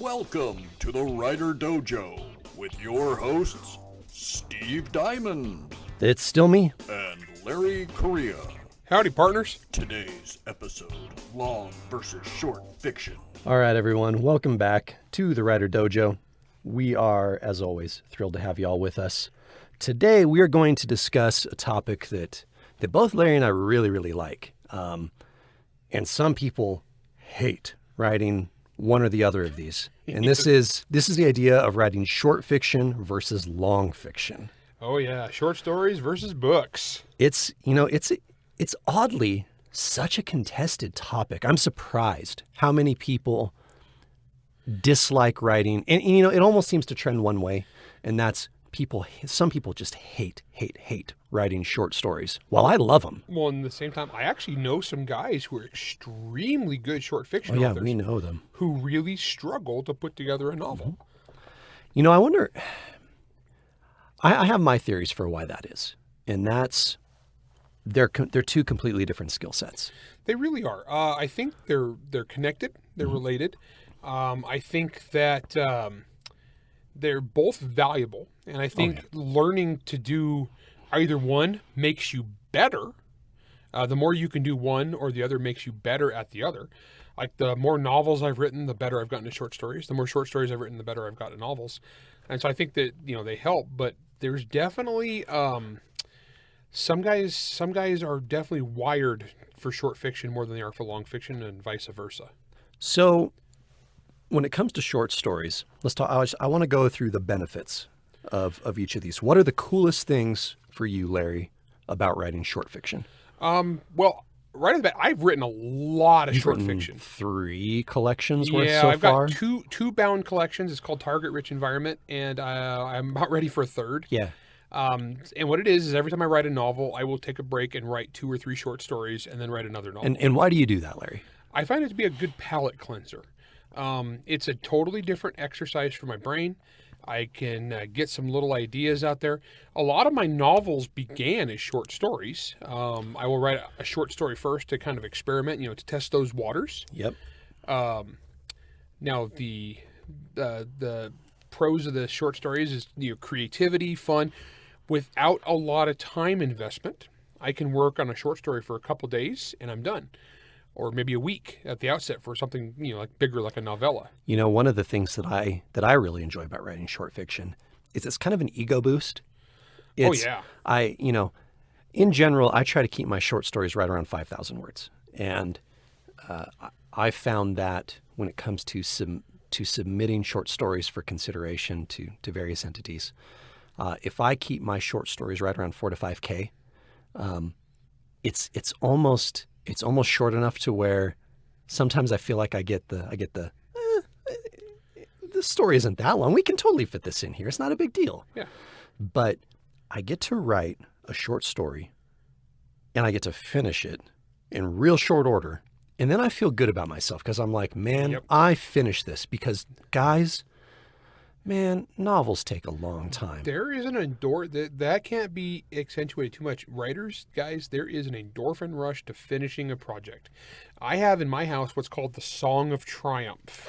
Welcome to the WriterDojo with your hosts, Steve Diamond It's still me. and Larry Correia. Howdy, partners. Today's episode, long versus short fiction. All right, everyone. Welcome back to the WriterDojo. We are, as always, thrilled to have you all with us. Today, we are going to discuss a topic that both Larry and I really like. And some people hate writing one or the other of these. And this is the idea of writing short fiction versus long fiction. Oh yeah, short stories versus books. It's oddly such a contested topic. I'm surprised how many people dislike writing. And it almost seems to trend one way, and that's some people just hate writing short stories. While I love them. Well, at the same time, I actually know some guys who are extremely good short fiction Oh yeah, authors we know them. who really struggle to put together a novel. I wonder, I have my theories for why that is. And that's, they're two completely different skill sets. They really are. I think they're connected. They're related. I think that they're both valuable, and I think learning to do either one makes you better. The more you can do one or the other makes you better at the other. Like the more novels I've written, the better I've gotten at short stories. The more short stories I've written, the better I've gotten at novels. And so I think that they help. But there's definitely some guys are definitely wired for short fiction more than they are for long fiction, and vice versa. So when it comes to short stories, let's talk. I want to go through the benefits of each of these. What are the coolest things for you, Larry, about writing short fiction? Well, right off the bat, I've written a lot of short written fiction. 3 collections worth Yeah, so I've far? got two bound collections. It's called Target Rich Environment, and I'm about ready for a third. Yeah. And what it is every time I write a novel, I will take a break and write 2 or 3 short stories, and then write another novel. And why do you do that, Larry? I find it to be a good palate cleanser. It's a totally different exercise for my brain. I can get some little ideas out there. A lot of my novels began as short stories. I will write a short story first to kind of experiment, to test those waters. Yep. Now the pros of the short stories is creativity, fun, without a lot of time investment. I can work on a short story for a couple days and I'm done. Or maybe a week at the outset for something, like bigger, like a novella. One of the things that I really enjoy about writing short fiction is it's kind of an ego boost. Oh, yeah. In general, I try to keep my short stories right around 5,000 words. And I found that when it comes to submitting short stories for consideration to various entities, if I keep my short stories right around 4 to 5K, it's almost short enough to where sometimes I feel like I get the story isn't that long. We can totally fit this in here. It's not a big deal. Yeah. But I get to write a short story and I get to finish it in real short order. And then I feel good about myself because I'm like, man, I finished this because guys, man, novels take a long time. There is that can't be accentuated too much. Writers, guys, there is an endorphin rush to finishing a project. I have in my house what's called the Song of Triumph.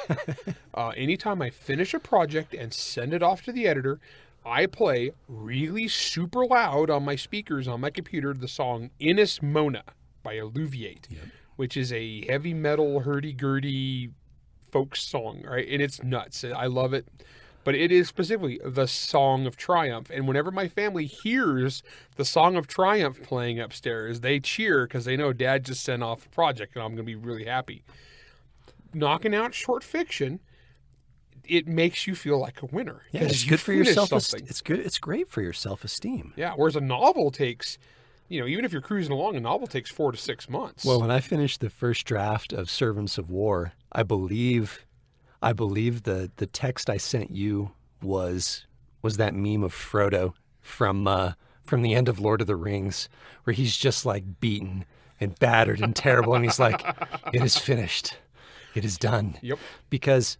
Anytime I finish a project and send it off to the editor, I play really super loud on my speakers on my computer the song Innis Mona by Alluviate, which is a heavy metal hurdy-gurdy folk song, right? And it's nuts. I love it. But it is specifically the Song of Triumph. And whenever my family hears the Song of Triumph playing upstairs, they cheer because they know Dad just sent off a project and I'm going to be really happy. Knocking out short fiction, it makes you feel like a winner. Yeah, it's good for your self-esteem. It's great for your self-esteem. Yeah, whereas a novel takes, even if you're cruising along, a novel takes 4 to 6 months. Well, when I finished the first draft of Servants of War, I believe the text I sent you was that meme of Frodo from the end of Lord of the Rings, where he's just like beaten and battered and terrible, and he's like, "It is finished, it is done." Yep. Because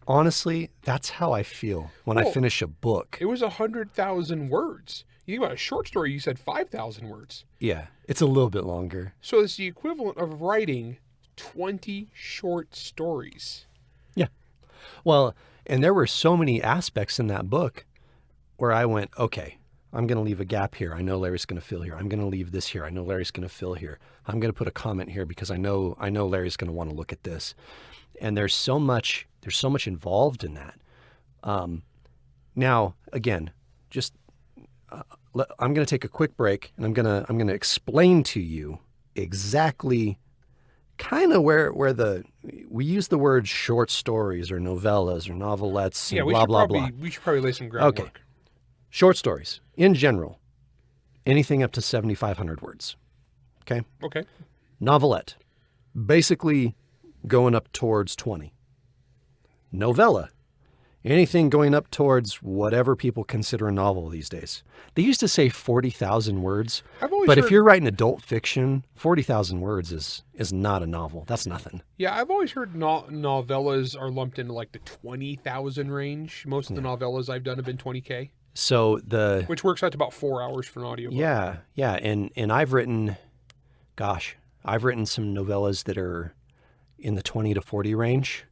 honestly, that's how I feel when I finish a book. It was 100,000 words. You think about a short story, you said 5,000 words. Yeah, it's a little bit longer. So it's the equivalent of writing 20 short stories. Yeah. Well, and there were so many aspects in that book where I went, okay, I'm going to leave a gap here. I know Larry's going to fill here. I'm going to leave this here. I know Larry's going to fill here. I'm going to put a comment here because I know Larry's going to want to look at this. And there's so much involved in that. Now, again, just I'm going to take a quick break, and I'm going to explain to you exactly kind of where we use the word short stories or novellas or novelettes and blah, blah, blah. We should probably lay some groundwork. Okay. Short stories, in general, anything up to 7,500 words. Okay? Okay. Novelette, basically going up towards 20. Novella, anything going up towards whatever people consider a novel these days. They used to say 40,000 words, but if you're writing adult fiction, 40,000 words is not a novel. That's nothing. Yeah, I've always heard novellas are lumped into like the 20,000 range. Most of the novellas I've done have been 20K. So which works out to about 4 hours for an audiobook. Yeah, and I've written some novellas that are in the 20 to 40 range.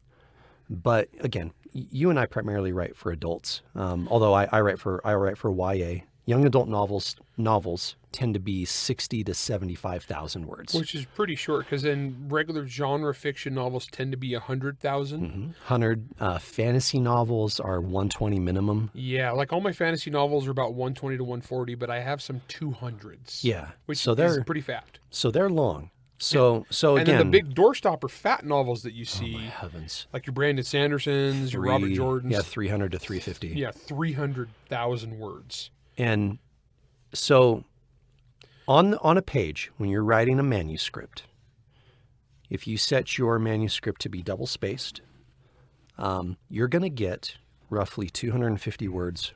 But again, you and I primarily write for adults. Although I write for YA. Young adult novels tend to be 60 to 75,000 words, which is pretty short because then regular genre fiction novels tend to be 100,000. 100 fantasy novels are 120 minimum. Yeah, like all my fantasy novels are about 120 to 140, but I have some 200s. Yeah, which is pretty fat. So they're long. So and again, then the big doorstopper fat novels that you see, oh my heavens, like your Brandon Sandersons, your Robert Jordans. Yeah, 300 to 350. Yeah, 300,000 words. And so on a page, when you're writing a manuscript, if you set your manuscript to be double spaced, you're going to get roughly 250 words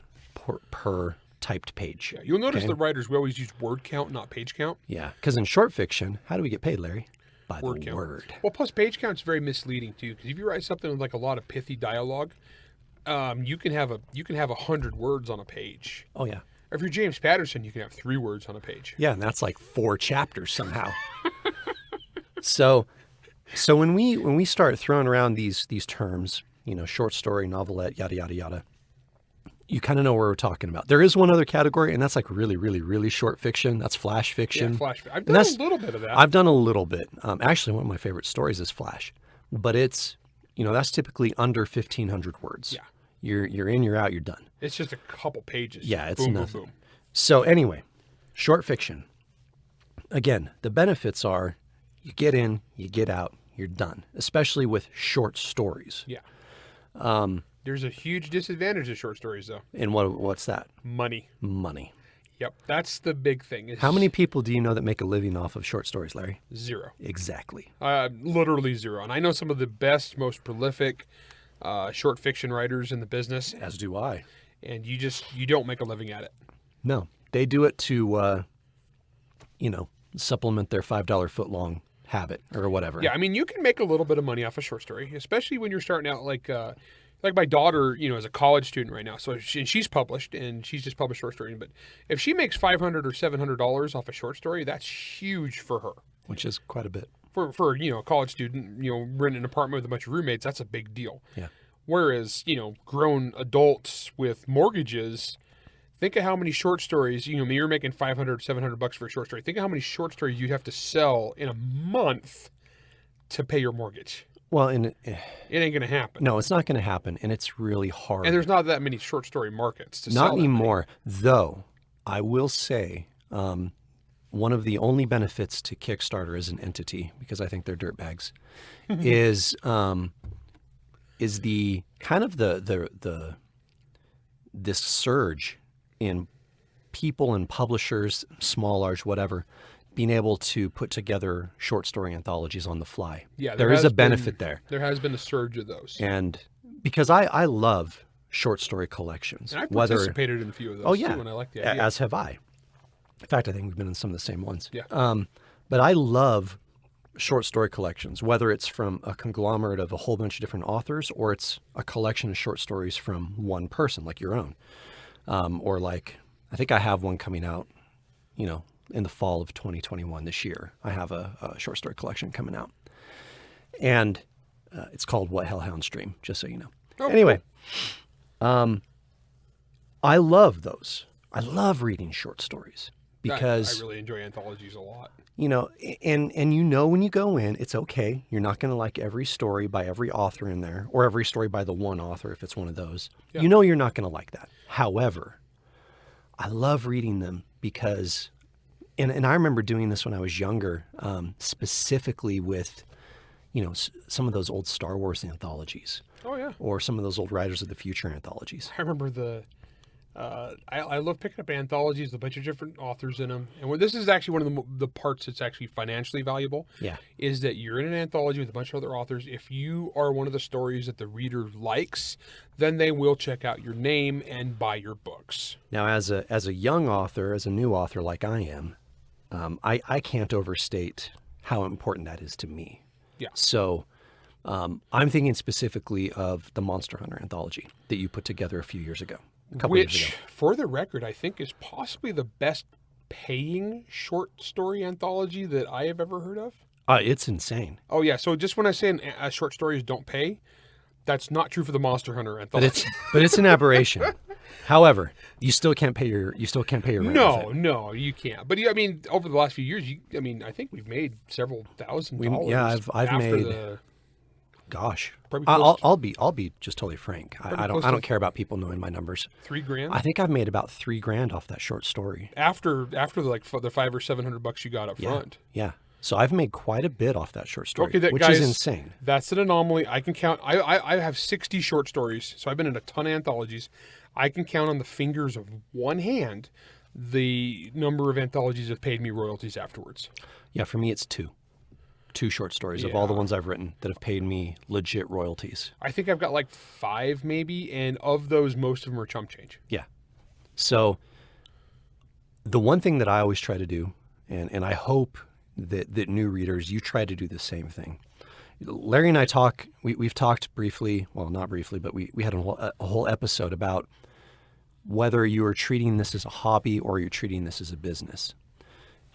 per typed page. Yeah, you'll notice the writers, we always use word count, not page count. Yeah, because in short fiction, how do we get paid, Larry? By word the count. word. Well, plus page count's very misleading too, because if you write something with like a lot of pithy dialogue, you can have 100 words on a page. Oh yeah. Or if you're James Patterson, you can have 3 words on a page. Yeah, and that's like 4 chapters somehow. So when we start throwing around these terms, short story, novelette, yada yada yada, you kind of know what we're talking about. There is one other category, and that's like really, really, really short fiction. That's flash fiction. Yeah, flash. I've done a little bit of that. I've done a little bit. Actually, one of my favorite stories is flash, but it's that's typically under 1,500 words. Yeah. You're in, you're out, you're done. It's just a couple pages. Yeah, it's boom, nothing. Boom, boom. So anyway, short fiction. Again, the benefits are you get in, you get out, you're done, especially with short stories. Yeah. There's a huge disadvantage to short stories, though. And what's that? Money. Yep, that's the big thing. How many people do you know that make a living off of short stories, Larry? 0. Exactly. Literally 0. And I know some of the best, most prolific short fiction writers in the business. As do I. And you don't make a living at it. No, they do it to, supplement their $5 footlong habit or whatever. Yeah, I mean, you can make a little bit of money off a short story, especially when you're starting out like my daughter, is a college student right now. So she's published, and she's just published short story. But if she makes $500 or $700 off a short story, that's huge for her. Which is quite a bit. For a college student, renting an apartment with a bunch of roommates, that's a big deal. Yeah. Whereas, grown adults with mortgages, think of how many short stories, you're making $500, $700 for a short story. Think of how many short stories you'd have to sell in a month to pay your mortgage. Well, it ain't going to happen. No, it's not going to happen, and it's really hard. And there's not that many short story markets to sell. Not anymore, though. I will say one of the only benefits to Kickstarter as an entity, because I think they're dirtbags, is the kind of this surge in people and publishers, small, large, whatever, being able to put together short story anthologies on the fly. Yeah, there is a benefit there. There has been a surge of those. And because I love short story collections. And I've participated in a few of those too, and I like the idea. As have I. In fact, I think we've been in some of the same ones. Yeah. But I love short story collections, whether it's from a conglomerate of a whole bunch of different authors or it's a collection of short stories from one person, like your own. Or like, I think I have one coming out, in the fall of 2021 this year. I have a short story collection coming out. And it's called What Hellhounds Dream, just so you know. Oh, Anyway, I love those. I love reading short stories because I really enjoy anthologies a lot. you know, and when you go in, it's okay. You're not going to like every story by every author in there, or every story by the one author if it's one of those. Yeah. You know you're not going to like that. However, I love reading them because, and I remember doing this when I was younger, specifically with, some of those old Star Wars anthologies. Oh yeah. Or some of those old Riders of the Future anthologies. I remember I love picking up anthologies, a bunch of different authors in them. And this is actually one of the parts that's actually financially valuable. Yeah. Is that you're in an anthology with a bunch of other authors. If you are one of the stories that the reader likes, then they will check out your name and buy your books. Now, as a young author, as a new author like I am, I can't overstate how important that is to me. Yeah. So I'm thinking specifically of the Monster Hunter anthology that you put together a few years ago. A couple years Which, ago. for the record, I think is possibly the best paying short story anthology that I have ever heard of. It's insane. Oh, yeah. So just when I say short stories don't pay, that's not true for the Monster Hunter anthology. But it's an aberration. However, you still can't pay your rent with it. No, you can't. But I mean, over the last few years, I think we've made several $1,000s. Yeah, I've after made. Gosh, Probably close I'll be just totally frank. I close don't to care about people knowing my numbers. $3,000 I think I've made about $3,000 off that short story. after the $500 or $700 you got up front. Yeah. So I've made quite a bit off that short story, Okay, which guys, is insane. That's an anomaly. I can count. I have 60 short stories, so I've been in a ton of anthologies. I can count on the fingers of one hand the number of anthologies that have paid me royalties afterwards. Yeah, for me it's two short stories of all the Yeah. ones I've written that have paid me legit royalties. I think I've got like 5 maybe, and of those, most of them are chump change. Yeah. So the one thing that I always try to do, and I hope that new readers, you try to do the same thing. Larry and I we've talked briefly, well, not briefly, but we had a whole episode about whether you are treating this as a hobby or you're treating this as a business.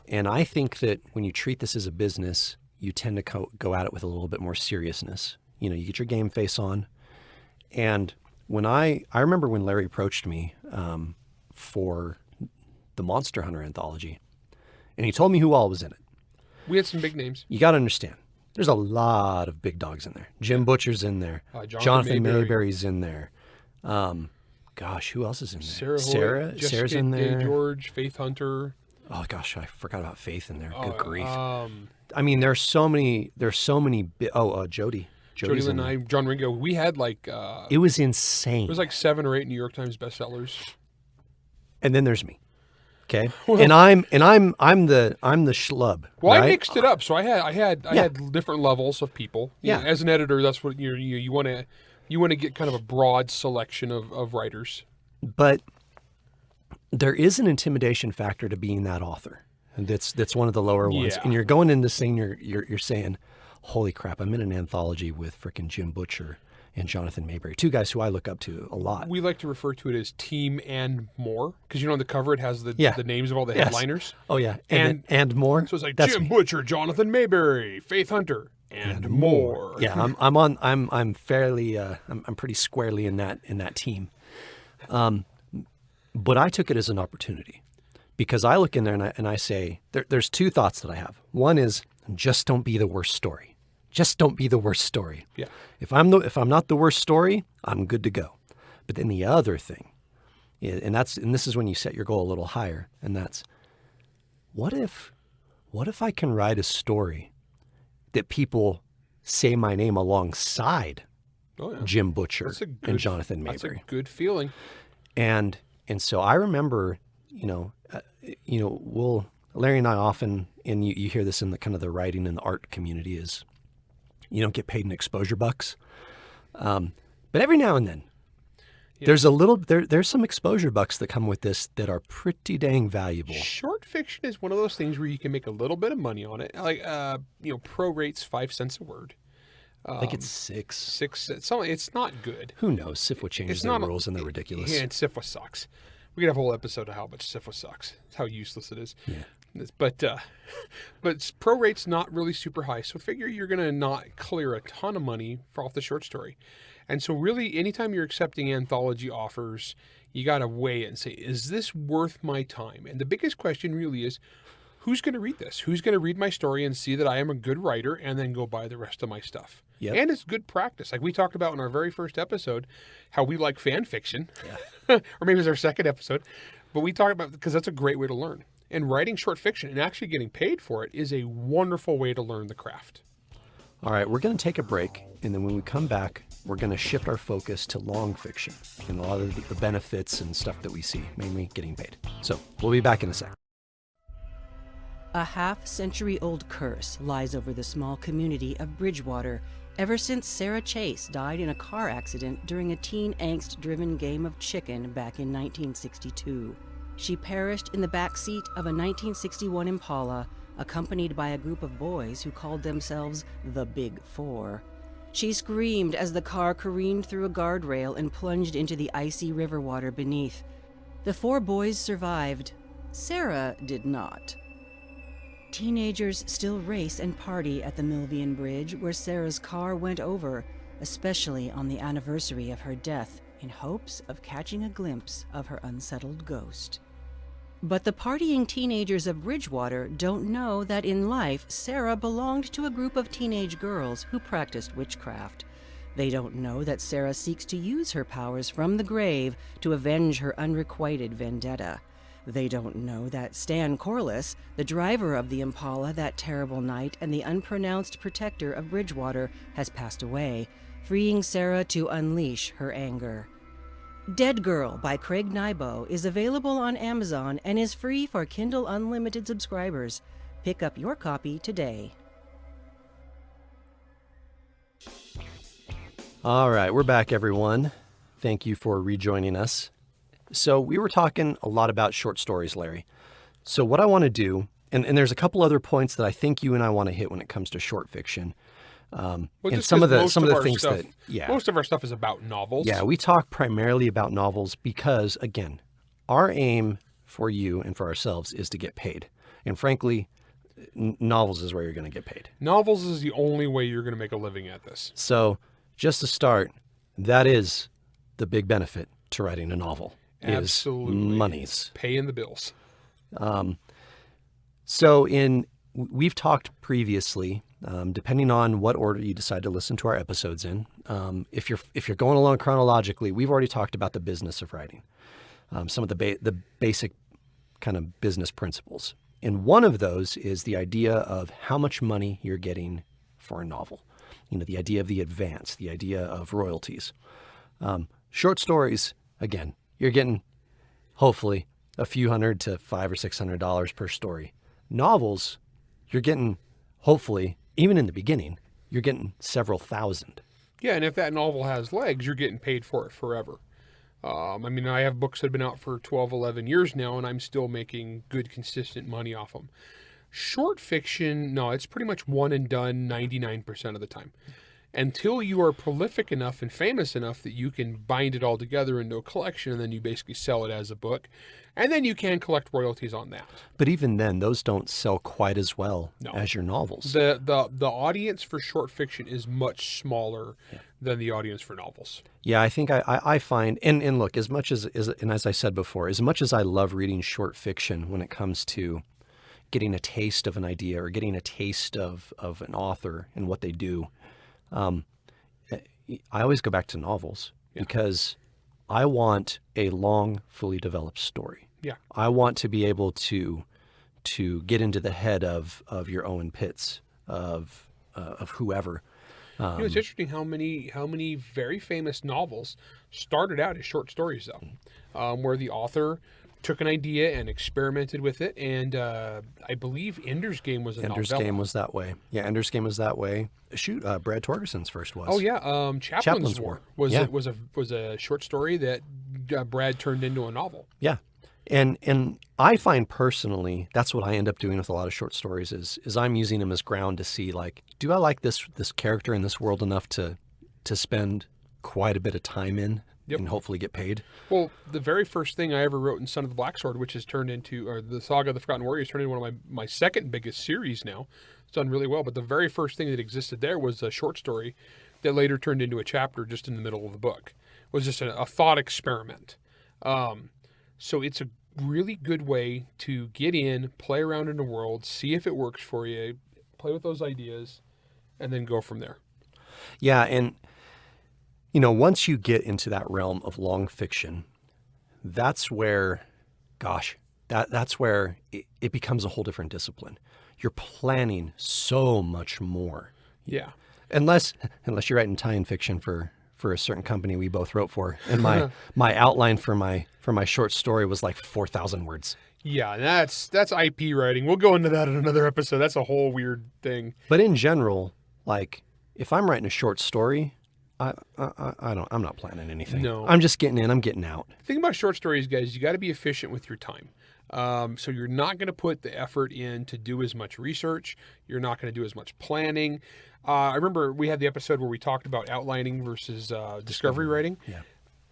And I think that when you treat this as a business, you tend to go at it with a little bit more seriousness. You get your game face on. And when I remember when Larry approached me for the Monster Hunter anthology, and he told me who all was in it. We had some big names. You got to understand, there's a lot of big dogs in there. Jim Butcher's in there. Jonathan Mayberry's in there. Gosh, who else is in there? Sarah's Sarah's in there. George, Faith Hunter. Oh gosh, I forgot about Faith in there. Good grief. I I mean, there's so many. Jody. Jody Lynn and I, John Ringo. We had like It was insane. it was like 7 or 8 New York Times bestsellers. And then there's me. Okay, and I'm the schlub. Well, right? I mixed it up, so I had different levels of people. Yeah. As an editor, that's what you want to get kind of a broad selection of writers. But there is an intimidation factor to being that author. And that's one of the lower ones. Yeah. And you're going in this thing, you're saying, holy crap, I'm in an anthology with frickin' Jim Butcher and Jonathan Mayberry, 2 guys who I look up to a lot. We like to refer to it as Team and More, because on the cover it has the names of all the Yes. headliners. Oh yeah, and more. So it's like That's Jim me. Butcher, Jonathan Mayberry, Faith Hunter, and more. Yeah, I'm fairly I'm pretty squarely in that team. But I took it as an opportunity because I look in there and I say there's 2 thoughts that I have. One is just don't be the worst story. Just don't be the worst story. Yeah. If I'm not the worst story, I'm good to go. But then the other thing, and this is when you set your goal a little higher, and that's what if I can write a story that people say my name alongside Jim Butcher and Jonathan Mayberry. That's a good feeling. And so I remember, Larry and I often, and you hear this in the kind of the writing and the art community, is you don't get paid in exposure bucks. But every now and then, there's some exposure bucks that come with this that are pretty dang valuable. Short fiction is one of those things where you can make a little bit of money on it. Like, pro rates 5 cents a word. I think it's 6. 6 cents. It's not good. Who knows? SIFWA changes their rules and they're ridiculous. Yeah, and SIFWA sucks. We could have a whole episode of how much SIFWA sucks. It's how useless it is. Yeah. But pro rate's not really super high, so figure you're going to not clear a ton of money off the short story. And so really, anytime you're accepting anthology offers, you got to weigh it and say, is this worth my time? And the biggest question really is, who's going to read this? Who's going to read my story and see that I am a good writer and then go buy the rest of my stuff? Yep. And it's good practice. Like we talked about in our very first episode, how we like fan fiction, or maybe it was our second episode, but we talked about, because that's a great way to learn. And writing short fiction and actually getting paid for it is a wonderful way to learn the craft. All right, we're going to take a break, and then when we come back, we're going to shift our focus to long fiction and a lot of the benefits and stuff that we see, mainly getting paid. So we'll be back in a sec. A half-century-old curse lies over the small community of Bridgewater ever since Sarah Chase died in a car accident during a teen angst-driven game of chicken back in 1962. She perished in the back seat of a 1961 Impala, accompanied by a group of boys who called themselves the Big Four. She screamed as the car careened through a guardrail and plunged into the icy river water beneath. The 4 boys survived. Sarah did not. Teenagers still race and party at the Milvian Bridge where Sarah's car went over, especially on the anniversary of her death, in hopes of catching a glimpse of her unsettled ghost. But the partying teenagers of Bridgewater don't know that in life, Sarah belonged to a group of teenage girls who practiced witchcraft. They don't know that Sarah seeks to use her powers from the grave to avenge her unrequited vendetta. They don't know that Stan Corliss, the driver of the Impala that terrible night and the unpronounced protector of Bridgewater, has passed away, freeing Sarah to unleash her anger. Dead Girl by Craig Nybo is available on Amazon and is free for Kindle Unlimited subscribers. Pick up your copy today. All right, we're back, everyone. Thank you for rejoining us. So we were talking a lot about short stories, Larry. So what I want to do, and there's a couple other points that I think you and I want to hit when it comes to short fiction. And some of the things stuff, that, yeah. Most of our stuff is about novels. Yeah, we talk primarily about novels because, again, our aim for you and for ourselves is to get paid. And frankly, novels is where you're going to get paid. Novels is the only way you're going to make a living at this. So just to start, that is the big benefit to writing a novel. Absolutely. Is monies. Paying the bills. So we've talked previously, depending on what order you decide to listen to our episodes in, if you're going along chronologically, we've already talked about the business of writing, some of the basic kind of business principles. And one of those is the idea of how much money you're getting for a novel. You know, the idea of the advance, the idea of royalties. Short stories, again, you're getting hopefully a few $100 to $500 or $600 per story. Novels, you're getting hopefully, even in the beginning, you're getting several thousand. Yeah, and if that novel has legs, you're getting paid for it forever. I mean, I have books that have been out for 12, 11 years now, and I'm still making good, consistent money off them. Short fiction, no, it's pretty much one and done 99% of the time. Until you are prolific enough and famous enough that you can bind it all together into a collection, and then you basically sell it as a book. And then you can collect royalties on that. But even then, those don't sell quite as well as your novels. The audience for short fiction is much smaller than the audience for novels. Yeah, I think I find, and look, as much as I said before, as much as I love reading short fiction when it comes to getting a taste of an idea or getting a taste of an author and what they do, I always go back to novels because I want a long, fully developed story. Yeah. I want to be able to get into the head of your Owen Pitts, of whoever. It's interesting how many very famous novels started out as short stories, though, where the author took an idea and experimented with it. And I believe Ender's Game was a novella. Ender's Game was that way. Yeah, Ender's Game was that way. Shoot, Brad Torgerson's first was. Oh yeah, Chaplain's War was a short story that Brad turned into a novel. Yeah, and I find personally that's what I end up doing with a lot of short stories is I'm using them as ground to see, like, do I like this character in this world enough to spend quite a bit of time in and hopefully get paid. Well, the very first thing I ever wrote in Son of the Black Sword, which has turned into, or the Saga of the Forgotten Warriors, turned into one of my second biggest series now. It's done really well, but the very first thing that existed there was a short story that later turned into a chapter just in the middle of the book. It was just a thought experiment. So it's a really good way to get in, play around in the world, see if it works for you, play with those ideas, and then go from there. Yeah, and once you get into that realm of long fiction, that's where, that's where it becomes a whole different discipline. You're planning so much more. Yeah. Unless you're writing tie-in fiction for a certain company we both wrote for, and my outline for my short story was like 4,000 words. Yeah, that's IP writing. We'll go into that in another episode. That's a whole weird thing. But in general, like if I'm writing a short story, I'm not planning anything. No. I'm just getting in, I'm getting out. The thing about short stories, guys, you got to be efficient with your time. So you're not going to put the effort in to do as much research. You're not going to do as much planning. I remember we had the episode where we talked about outlining versus discovery writing. Yeah.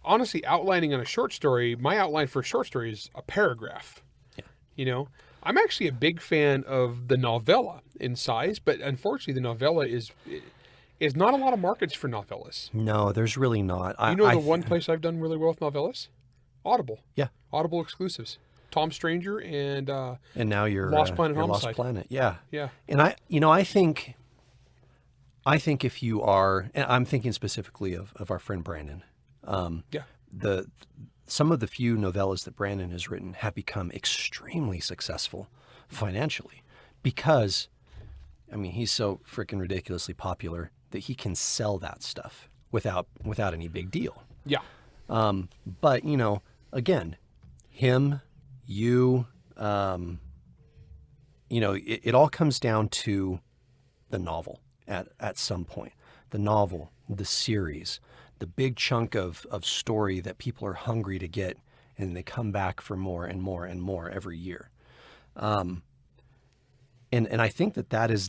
Honestly, outlining on a short story, my outline for a short story is a paragraph. Yeah. I'm actually a big fan of the novella in size, but unfortunately the novella is not a lot of markets for novellas. No, there's really not. The one place I've done really well with novellas? Audible. Yeah. Audible exclusives. Tom Stranger and now you're Lost Planet you're Homicide. Lost Planet. Yeah. Yeah. And I think if you are, and I'm thinking specifically of our friend Brandon. Yeah. Some of the few novellas that Brandon has written have become extremely successful financially because, he's so freaking ridiculously popular that he can sell that stuff without any big deal. Yeah. But again, him, you, it all comes down to the novel at some point. The novel, the series, the big chunk of story that people are hungry to get, and they come back for more and more and more every year. And I think that is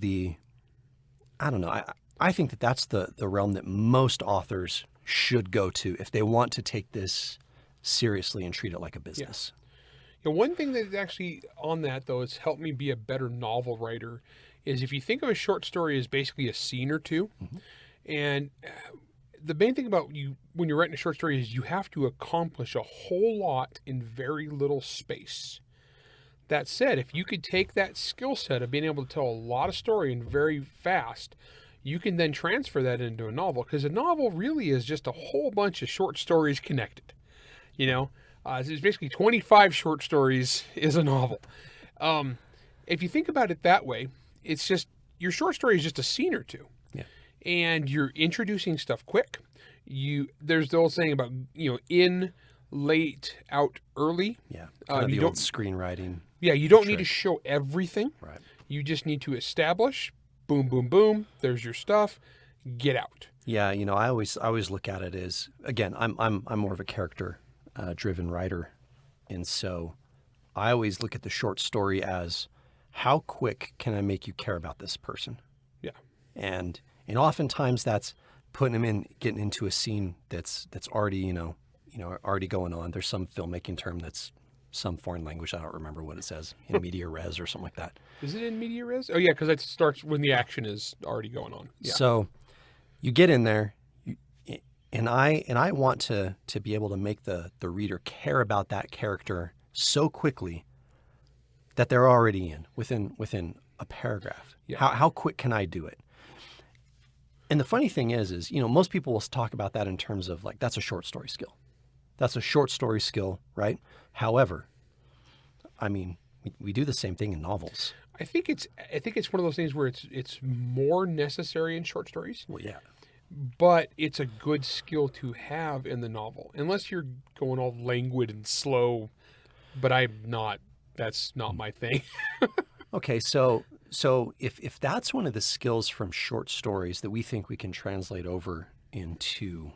I think that's the realm that most authors should go to if they want to take this seriously and treat it like a business. Yeah, one thing that actually on that though has helped me be a better novel writer is if you think of a short story as basically a scene or two, and the main thing about you when you're writing a short story is you have to accomplish a whole lot in very little space. That said, if you could take that skill set of being able to tell a lot of story and very fast, you can then transfer that into a novel, because a novel really is just a whole bunch of short stories connected. It's basically 25 short stories is a novel. If you think about it that way, it's just your short story is just a scene or two. Yeah. And you're introducing stuff quick. There's the old saying about, in late, out early. Yeah. Kind of the old screenwriting. Yeah, you don't need to show everything. Right. You just need to establish, boom, boom, boom, there's your stuff, get out. Yeah, I always look at it as, again, I'm more of a character driven writer. And so I always look at the short story as how quick can I make you care about this person? Yeah. And oftentimes that's putting them in, getting into a scene that's already, already going on. There's some filmmaking term that's some foreign language. I don't remember what it says, in media res or something like that. Is it in media res? Oh yeah, because it starts when the action is already going on. Yeah. So you get in there, and I want to be able to make the reader care about that character so quickly that they're already in within a paragraph. Yeah. How quick can I do it? And the funny thing is most people will talk about that in terms of like, that's a short story skill. That's a short story skill, right? However, we do the same thing in novels. I think it's one of those things where it's more necessary in short stories. Well, yeah. But it's a good skill to have in the novel, unless you're going all languid and slow. But I'm not. That's not my thing. Okay, so if that's one of the skills from short stories that we think we can translate over into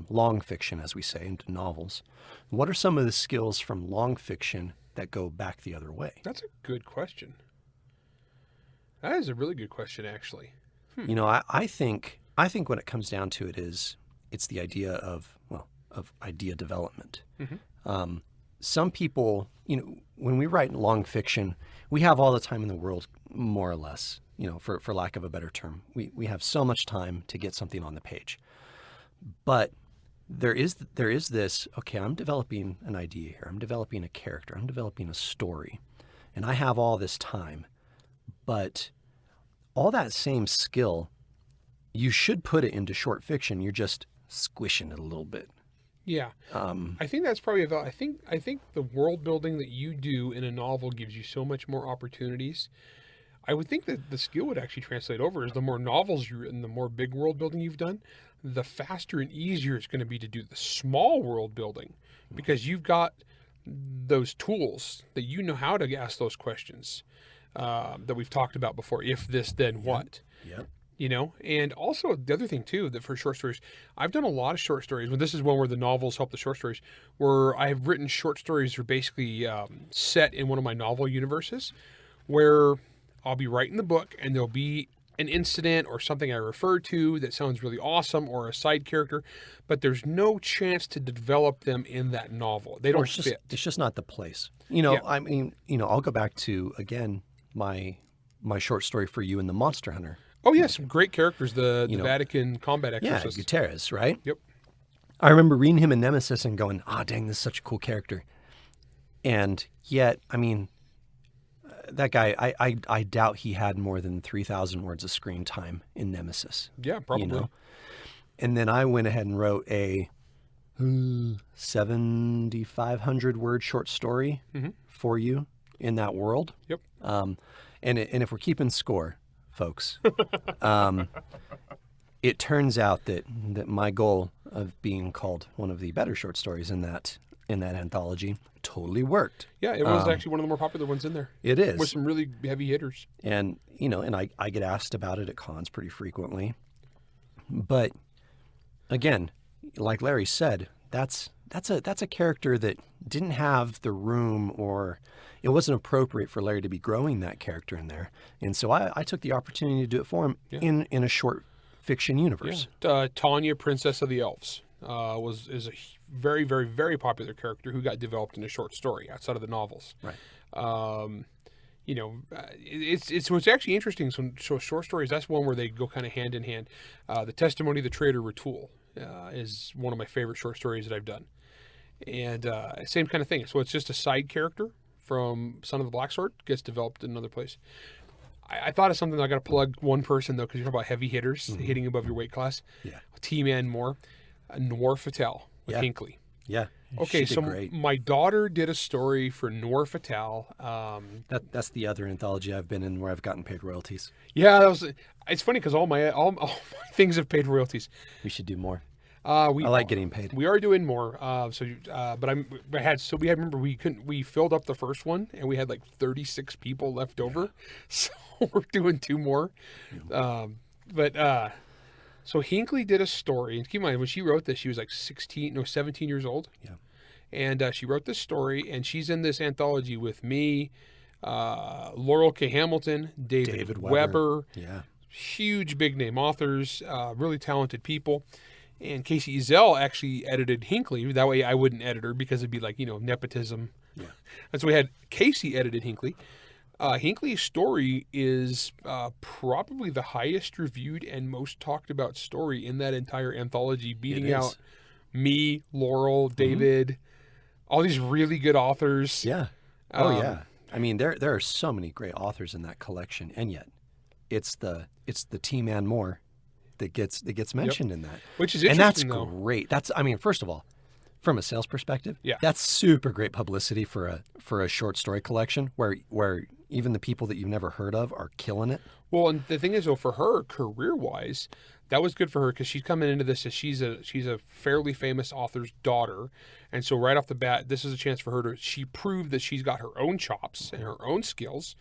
long fiction, as we say, into novels, what are some of the skills from long fiction that go back the other way? That's a good question. That is a really good question, actually. I think when it comes down to it it's the idea of idea development. Mm-hmm. Some people, when we write long fiction, we have all the time in the world, more or less, for lack of a better term. We have so much time to get something on the page. But there is this, okay, I'm developing an idea here. I'm developing a character. I'm developing a story. And I have all this time. But all that same skill, you should put it into short fiction. You're just squishing it a little bit. Yeah. I think that's probably about, I think the world building that you do in a novel gives you so much more opportunities. I would think that the skill would actually translate over as the more novels you've written, the more big world building you've done, the faster and easier it's going to be to do the small world building, because you've got those tools that you know how to ask those questions that we've talked about before. If this, then what? Yep. And also the other thing too, that for short stories, I've done a lot of short stories. This is one where the novels help the short stories, where I've written short stories that are basically set in one of my novel universes, where I'll be writing the book and there'll be an incident or something I refer to that sounds really awesome, or a side character, but there's no chance to develop them in that novel. They don't fit. It's just not the place. Yeah. I mean, I'll go back to, again, my short story for you in The Monster Hunter. Oh, yeah, some great characters, the Vatican combat exorcist. Yeah, Gutierrez, right? Yep. I remember reading him in Nemesis and going, dang, this is such a cool character. And yet, I mean, that guy, I doubt he had more than 3,000 words of screen time in Nemesis. Yeah, probably. And then I went ahead and wrote a 7,500 word short story for you in that world. Yep. And if we're keeping score, folks, it turns out that my goal of being called one of the better short stories in that anthology totally worked. Yeah, it was actually one of the more popular ones in there. It is. With some really heavy hitters. And, and I get asked about it at cons pretty frequently. But again, like Larry said, that's a character that didn't have the room, or it wasn't appropriate for Larry to be growing that character in there. And so I took the opportunity to do it for him in a short fiction universe. Yeah. Tanya, Princess of the Elves, is a very, very, very popular character who got developed in a short story outside of the novels. Right. It's what's actually interesting. So short stories, that's one where they go kind of hand in hand. The Testimony of the Traitor Ratul is one of my favorite short stories that I've done. And same kind of thing. So it's just a side character from Son of the Black Sword, gets developed in another place. I thought of something. I got to plug one person though, because you're talking about heavy hitters hitting above your weight class. Yeah. T-Man Moore, Noir Fatale with Hinckley. Yeah. Okay, so great. My daughter did a story for Noir Fatale. That's the other anthology I've been in where I've gotten paid royalties. Yeah, it's funny because all my things have paid royalties. We should do more. I like getting paid. We are doing more. Remember we filled up the first one and we had like 36 people left over, so we're doing 2 more. So Hinckley did a story, and keep in mind when she wrote this, she was like 17 years old. Yeah, and she wrote this story, and she's in this anthology with me, Laurel K. Hamilton, David Weber. Yeah, huge big name authors, really talented people. And Casey Ezell actually edited Hinckley. That way I wouldn't edit her because it'd be like, nepotism. Yeah. And so we had Casey edited Hinckley. Hinckley's story is probably the highest reviewed and most talked about story in that entire anthology, beating out me, Laurel, David, all these really good authors. Yeah. Oh, yeah. I mean, there are so many great authors in that collection, and yet it's the T-Man Moore that gets mentioned in that, which is interesting. And that's great. First of all, from a sales perspective, yeah, that's super great publicity for a short story collection where even the people that you've never heard of are killing it. Well, and the thing is, though, for her career wise, that was good for her because she's coming into this as she's a fairly famous author's daughter, and so right off the bat, this is a chance for her she proved that she's got her own chops and her own skills,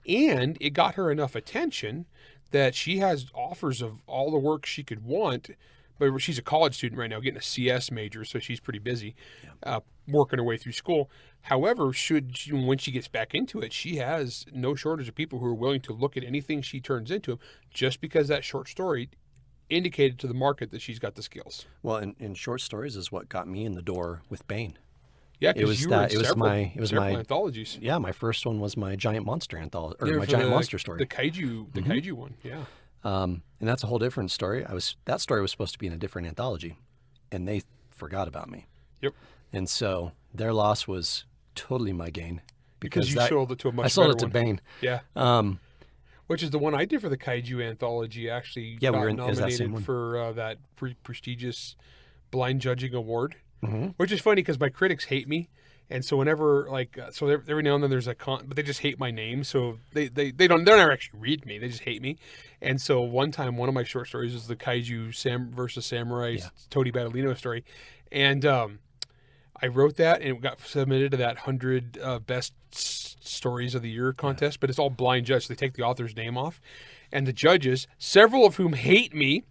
and it got her enough attention that she has offers of all the work she could want. But she's a college student right now, getting a CS major, so she's pretty busy, working her way through school. However, when she gets back into it, she has no shortage of people who are willing to look at anything she turns into, just because that short story indicated to the market that she's got the skills. Well, and short stories is what got me in the door with Bane. Yeah, It because was you that. were in several my anthologies. yeah. My first one was my giant monster anthology, or Yeah, my for giant the- monster story. The kaiju one. Yeah. And that's a whole different story. That story was supposed to be in a different anthology, and they forgot about me. Yep. And so their loss was totally my gain Because you that, sold it to a much I sold better it to one. Bane. Yeah. Which is the one I did for the kaiju anthology. Actually, Yeah, we got were in- it was that same nominated one. for that prestigious blind judging award. Mm-hmm. Which is funny because my critics hate me, and so whenever every now and then there's but they just hate my name, so they never actually read me. They just hate me, and so one time one of my short stories was the kaiju versus samurai Tony Battleino story, and I wrote that and it got submitted to that 100 best stories of the year contest, but it's all blind judged. So they take the author's name off, and the judges, several of whom hate me,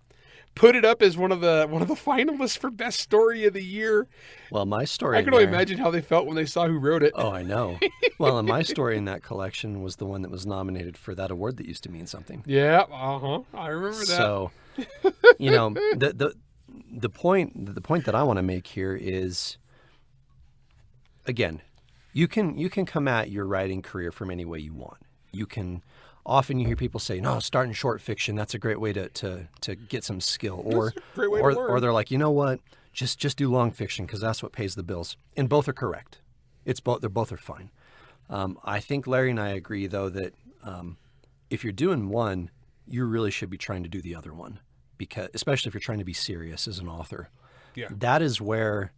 put it up as one of the finalists for best story of the year. Well, my story. I can only imagine how they felt when they saw who wrote it. Oh, I know. Well, and my story in that collection was the one that was nominated for that award that used to mean something. Yeah, I remember that. So, the point that I want to make here is, again, you can come at your writing career from any way you want. You can. Often you hear people say, "No, start in short fiction. That's a great way to get some skill." Or great way to learn. or they're like, "You know what? Just do long fiction because that's what pays the bills." And both are correct. They're both are fine. I think Larry and I agree though that if you're doing one, you really should be trying to do the other one, because especially if you're trying to be serious as an author. Yeah. That is where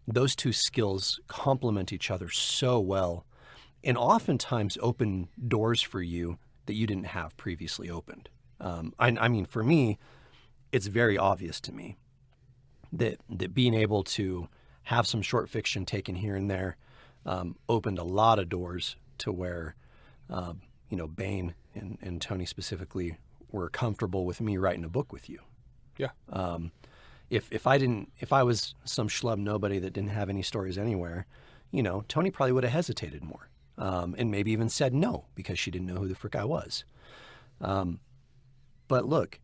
those two skills complement each other so well, and oftentimes open doors for you that you didn't have previously opened. I mean, for me, it's very obvious to me that being able to have some short fiction taken here and there opened a lot of doors to where, Bane and Tony specifically were comfortable with me writing a book with you. Yeah. If I was some schlub nobody that didn't have any stories anywhere, Tony probably would have hesitated more. And maybe even said no because she didn't know who the frick I was. But look,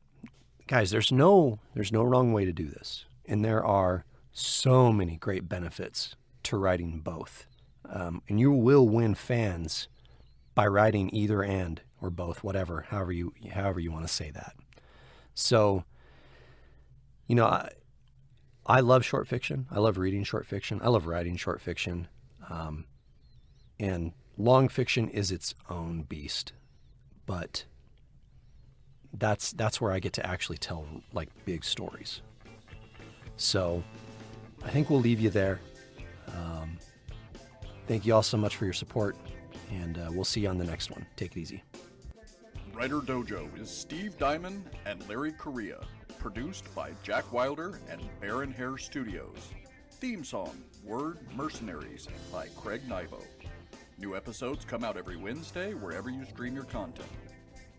guys, there's no wrong way to do this. And there are so many great benefits to writing both. And you will win fans by writing either and or both, whatever, however you want to say that. So, I love short fiction. I love reading short fiction. I love writing short fiction. And long fiction is its own beast, but that's where I get to actually tell like big stories. So I think we'll leave you there. Thank you all so much for your support, and we'll see you on the next one. Take it easy. Writer Dojo is Steve Diamond and Larry Correia. Produced by Jack Wilder and Baron Hare Studios. Theme song, Word Mercenaries by Craig Nivo. New episodes come out every Wednesday wherever you stream your content.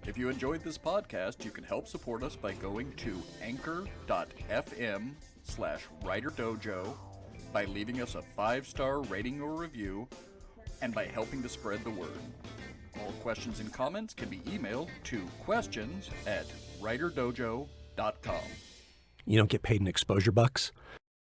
If you enjoyed this podcast, you can help support us by going to anchor.fm/WriterDojo, by leaving us a 5-star rating or review, and by helping to spread the word. All questions and comments can be emailed to questions@writerdojo.com. You don't get paid in exposure bucks?